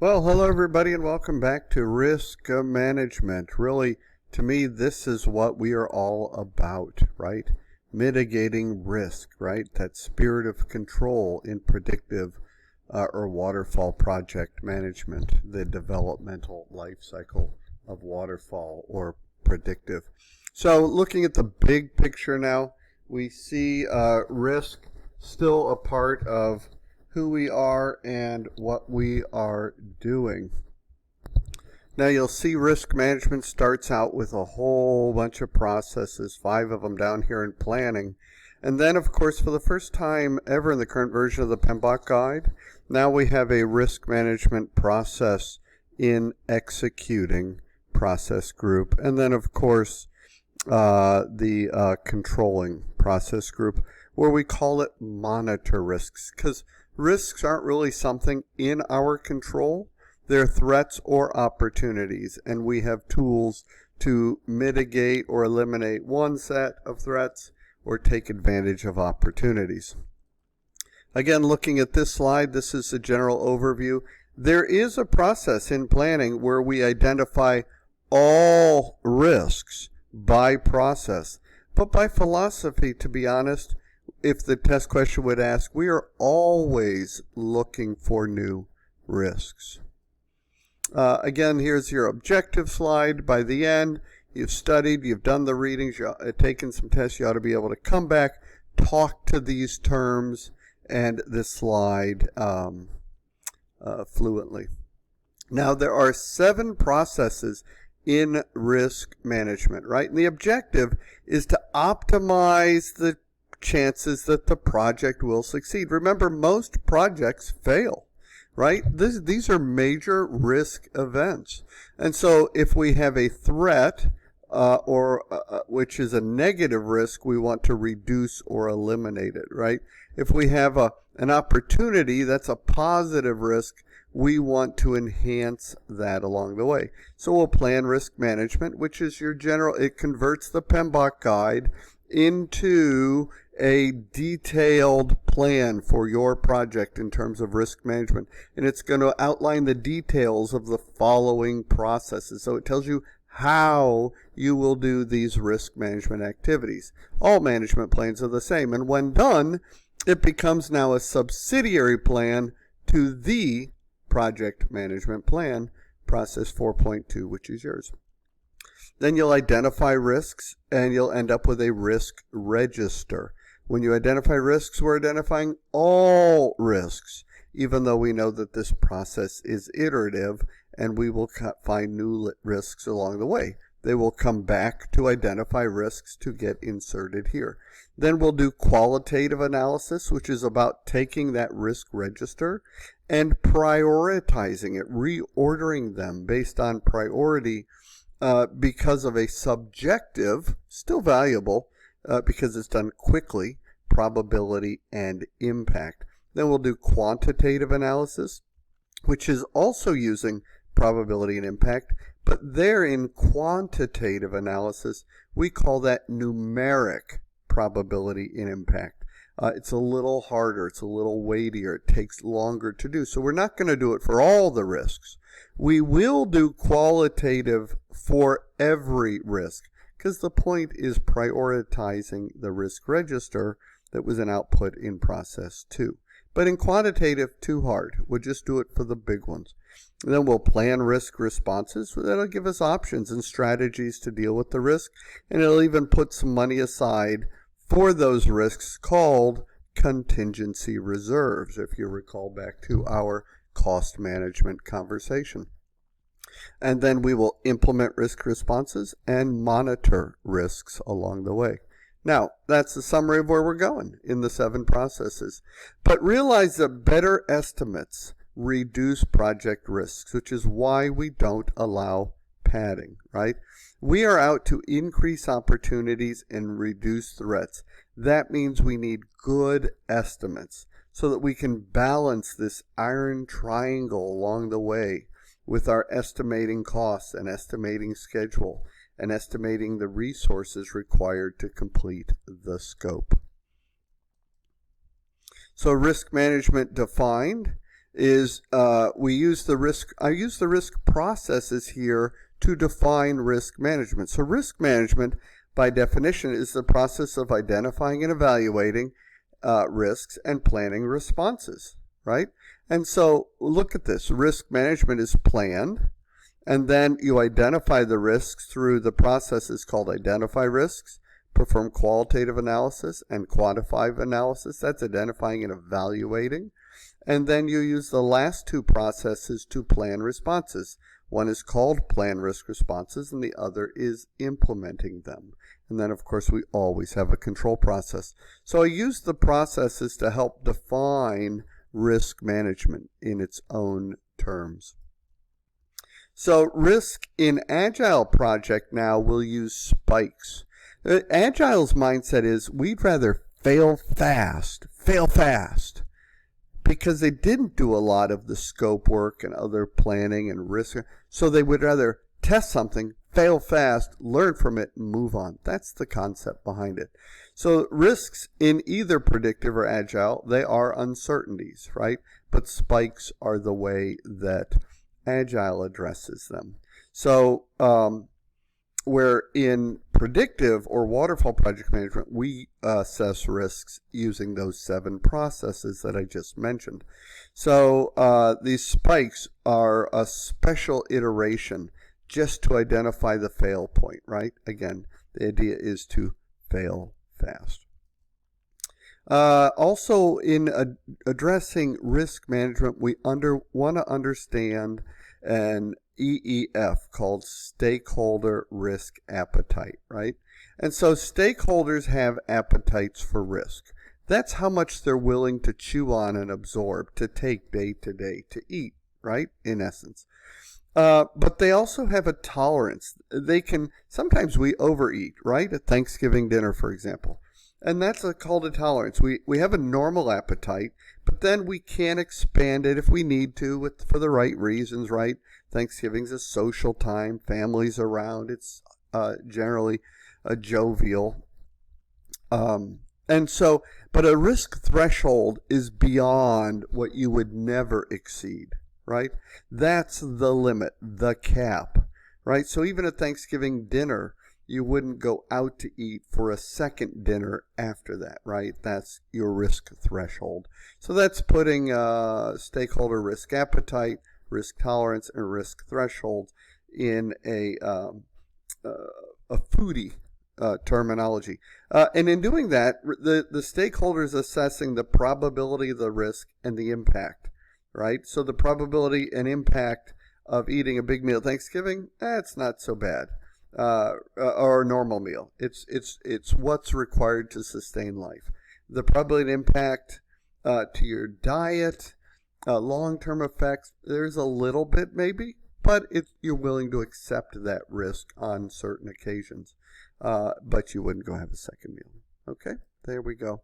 Well, hello everybody and welcome back to Risk Management. Really, to me, this is what we are all about, right? Mitigating risk, right? That spirit of control in predictive or waterfall project management, the developmental life cycle of waterfall or predictive. So looking at the big picture now, we see risk still a part of who we are and what we are doing. Now you'll see risk management starts out with a whole bunch of processes, 5 of them down here in planning. And then, of course, for the first time ever in the current version of the PMBOK guide, now we have a risk management process in executing process group. And then, of course, the controlling process group, where we call it monitor risks, because risks aren't really something in our control. They're threats or opportunities, and we have tools to mitigate or eliminate one set of threats or take advantage of opportunities. Again, looking at this slide, this is a general overview. There is a process in planning where we identify all risks by process, but by philosophy, to be honest, if the test question would ask, we are always looking for new risks. Again, here's your objective slide. By the end, you've studied, you've done the readings, you've taken some tests, you ought to be able to come back, talk to these terms and this slide fluently. Now, there are 7 processes in risk management, right? And the objective is to optimize the chances that the project will succeed. Remember, most projects fail, right? These are major risk events. And so if we have a threat which is a negative risk, we want to reduce or eliminate it, right? If we have an opportunity that's a positive risk, we want to enhance that along the way. So we'll plan risk management, which is your general, it converts the PMBOK guide into a detailed plan for your project in terms of risk management. And it's going to outline the details of the following processes. So it tells you how you will do these risk management activities. All management plans are the same. And when done, it becomes now a subsidiary plan to the project management plan, process 4.2, which is yours. Then you'll identify risks, and you'll end up with a risk register. When you identify risks, we're identifying all risks, even though we know that this process is iterative, and we will find new risks along the way. They will come back to identify risks to get inserted here. Then we'll do qualitative analysis, which is about taking that risk register and prioritizing it, reordering them based on priority because of a subjective, still valuable, because it's done quickly, probability and impact. Then we'll do quantitative analysis, which is also using probability and impact, but there in quantitative analysis, we call that numeric probability and impact. It's a little harder, it's a little weightier, it takes longer to do. So we're not going to do it for all the risks. We will do qualitative for every risk, because the point is prioritizing the risk register that was an output in process 2. But in quantitative, too hard. We'll just do it for the big ones. And then we'll plan risk responses. That'll give us options and strategies to deal with the risk, and it'll even put some money aside for those risks called contingency reserves, if you recall back to our cost management conversation. And then we will implement risk responses and monitor risks along the way. Now, that's the summary of where we're going in the 7 processes. But realize that better estimates reduce project risks, which is why we don't allow padding, right? We are out to increase opportunities and reduce threats. That means we need good estimates so that we can balance this iron triangle along the way with our estimating costs and estimating schedule and estimating the resources required to complete the scope. So risk management defined is I use the risk processes here to define risk management. So risk management, by definition, is the process of identifying and evaluating risks and planning responses, right? And so look at this. Risk management is planned, and then you identify the risks through the processes called identify risks, perform qualitative analysis, and quantify analysis. That's identifying and evaluating. And then you use the last two processes to plan responses. One is called plan risk responses, and the other is implementing them. And then, of course, we always have a control process. So I use the processes to help define risk management in its own terms. So risk in Agile project now will use spikes. Agile's mindset is we'd rather fail fast, because they didn't do a lot of the scope work and other planning and risk. So they would rather test something, fail fast, learn from it, and move on. That's the concept behind it. So risks in either predictive or agile, they are uncertainties, right? But spikes are the way that agile addresses them. So where in predictive or waterfall project management, we assess risks using those 7 processes that I just mentioned. So these spikes are a special iteration just to identify the fail point, right? Again, the idea is to fail fast. Also, in addressing risk management, we want to understand an EEF called Stakeholder Risk Appetite, right? And so stakeholders have appetites for risk. That's how much they're willing to chew on and absorb, to take day to day, to eat, right? In essence. But they also have a tolerance. Sometimes we overeat, right? At Thanksgiving dinner, for example. And that's called a tolerance. We have a normal appetite, but then we can expand it if we need to for the right reasons, right? Thanksgiving's a social time, families around. It's generally a jovial. And so, but a risk threshold is beyond what you would never exceed, right? That's the limit, the cap, right? So even at Thanksgiving dinner, you wouldn't go out to eat for a second dinner after that, right? That's your risk threshold. So that's putting stakeholder risk appetite, risk tolerance, and risk threshold in a foodie terminology. And in doing that, the stakeholder is assessing the probability of the risk and the impact, right? So the probability and impact of eating a big meal at Thanksgiving, that's not so bad. Or a normal meal. It's what's required to sustain life. The probability and impact to your diet, long-term effects, there's a little bit maybe, but you're willing to accept that risk on certain occasions. But you wouldn't go have a second meal. Okay, there we go.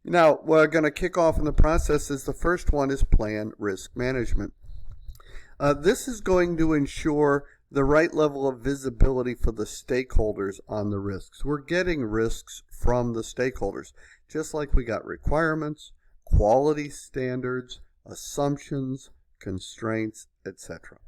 Now, we're going to kick off in the processes. The first one is plan risk management. This is going to ensure the right level of visibility for the stakeholders on the risks. We're getting risks from the stakeholders, just like we got requirements, quality standards, assumptions, constraints, etc.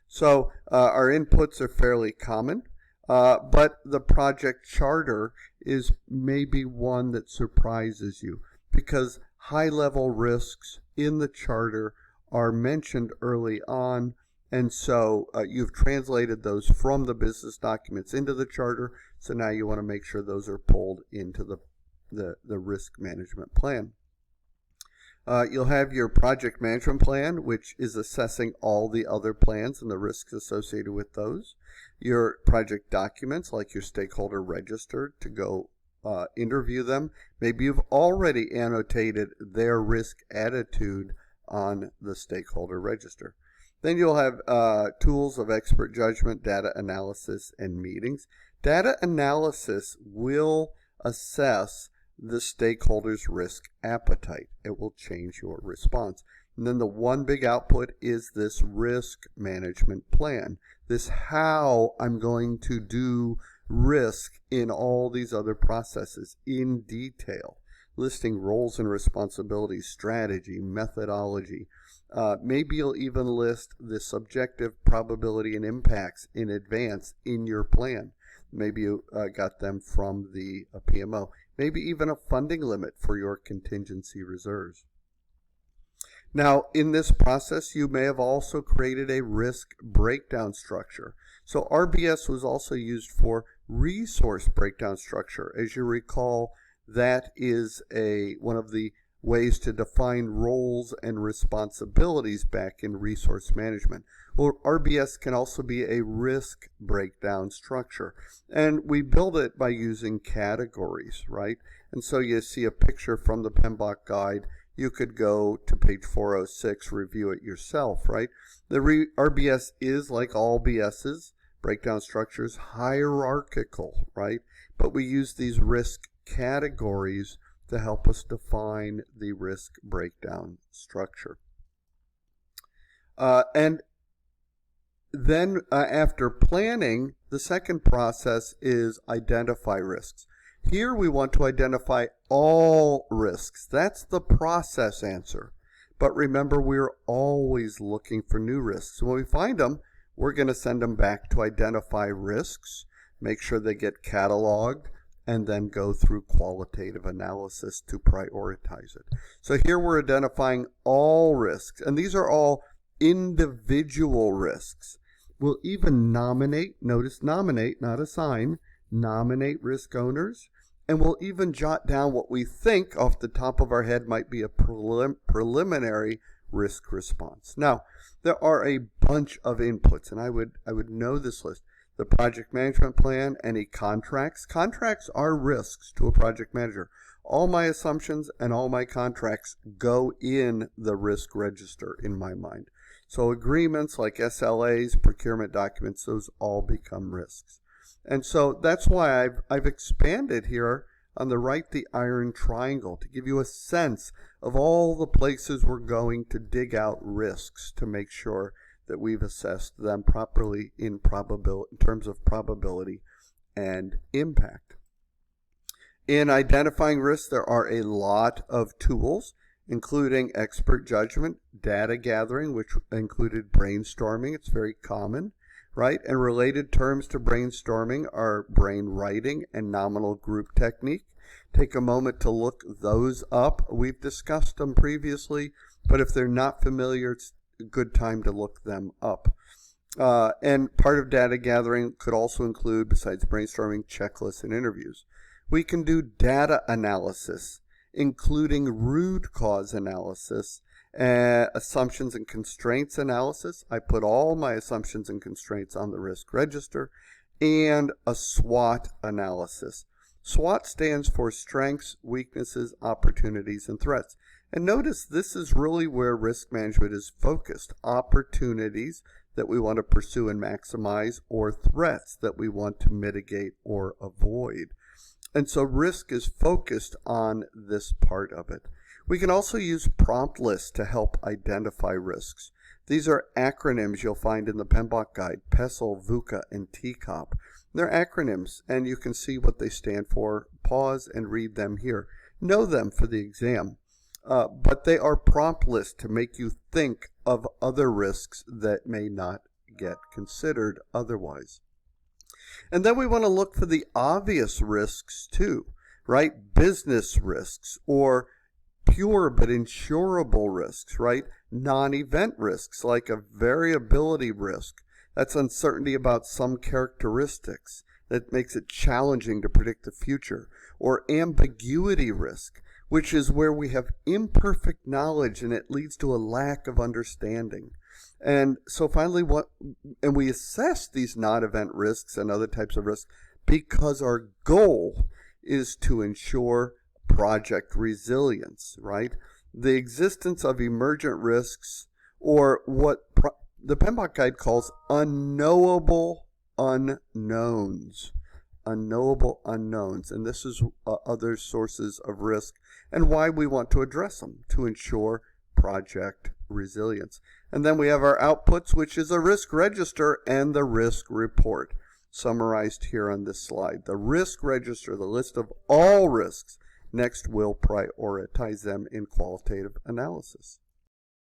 So our inputs are fairly common, but the project charter is maybe one that surprises you because high-level risks in the charter are mentioned early on. And so you've translated those from the business documents into the charter. So now you want to make sure those are pulled into the risk management plan. You'll have your project management plan, which is assessing all the other plans and the risks associated with those. Your project documents, like your stakeholder register, to go interview them. Maybe you've already annotated their risk attitude on the stakeholder register. Then you'll have tools of expert judgment, data analysis, and meetings. Data analysis will assess the stakeholder's risk appetite. It will change your response. And then the one big output is this risk management plan. This how I'm going to do risk in all these other processes in detail, listing roles and responsibilities, strategy, methodology, Maybe you'll even list the subjective probability and impacts in advance in your plan. Maybe you got them from the PMO. Maybe even a funding limit for your contingency reserves. Now, in this process, you may have also created a risk breakdown structure. So RBS was also used for resource breakdown structure. As you recall, that is one of the ways to define roles and responsibilities back in resource management. Well, RBS can also be a risk breakdown structure. And we build it by using categories, right? And so you see a picture from the PMBOK guide. You could go to page 406, review it yourself, right? The RBS is, like all BSs, breakdown structures, hierarchical, right? But we use these risk categories to help us define the risk breakdown structure. And then after planning, the second process is identify risks. Here we want to identify all risks. That's the process answer. But remember, we're always looking for new risks. When we find them, we're going to send them back to identify risks, make sure they get cataloged, and then go through qualitative analysis to prioritize it. So here we're identifying all risks, and these are all individual risks. We'll even nominate, notice nominate, not assign, nominate risk owners, and we'll even jot down what we think off the top of our head might be a preliminary risk response. Now, there are a bunch of inputs, and I would know this list. The project management plan, any contracts. Contracts are risks to a project manager. All my assumptions and all my contracts go in the risk register in my mind. So agreements like SLAs, procurement documents, those all become risks. And so that's why I've expanded here on the right the iron triangle to give you a sense of all the places we're going to dig out risks to make sure that we've assessed them properly in terms of probability and impact. In identifying risks, there are a lot of tools, including expert judgment, data gathering, which included brainstorming. It's very common, right? And related terms to brainstorming are brainwriting and nominal group technique. Take a moment to look those up. We've discussed them previously, but if they're not familiar, it's a good time to look them up. And part of data gathering could also include, besides brainstorming, checklists and interviews. We can do data analysis, including root cause analysis, assumptions and constraints analysis. I put all my assumptions and constraints on the risk register, and a SWOT analysis. SWOT stands for strengths, weaknesses, opportunities, and threats. And notice this is really where risk management is focused. Opportunities that we want to pursue and maximize, or threats that we want to mitigate or avoid. And so risk is focused on this part of it. We can also use prompt lists to help identify risks. These are acronyms you'll find in the PMBOK guide, PESTLE, VUCA, and TCOP. They're acronyms, and you can see what they stand for. Pause and read them here. Know them for the exam. But they are prompt lists to make you think of other risks that may not get considered otherwise. And then we want to look for the obvious risks too, right? Business risks, or pure but insurable risks, right? Non-event risks like a variability risk. That's uncertainty about some characteristics that makes it challenging to predict the future. Or ambiguity risk, which is where we have imperfect knowledge and it leads to a lack of understanding. And so finally, we assess these non-event risks and other types of risks because our goal is to ensure project resilience, right? The existence of emergent risks, or what the PMBOK guide calls unknowable unknowns. Unknowable unknowns, and this is other sources of risk and why we want to address them to ensure project resilience. And then we have our outputs, which is a risk register and the risk report, summarized here on this slide. The risk register, the list of all risks. Next, we'll prioritize them in qualitative analysis.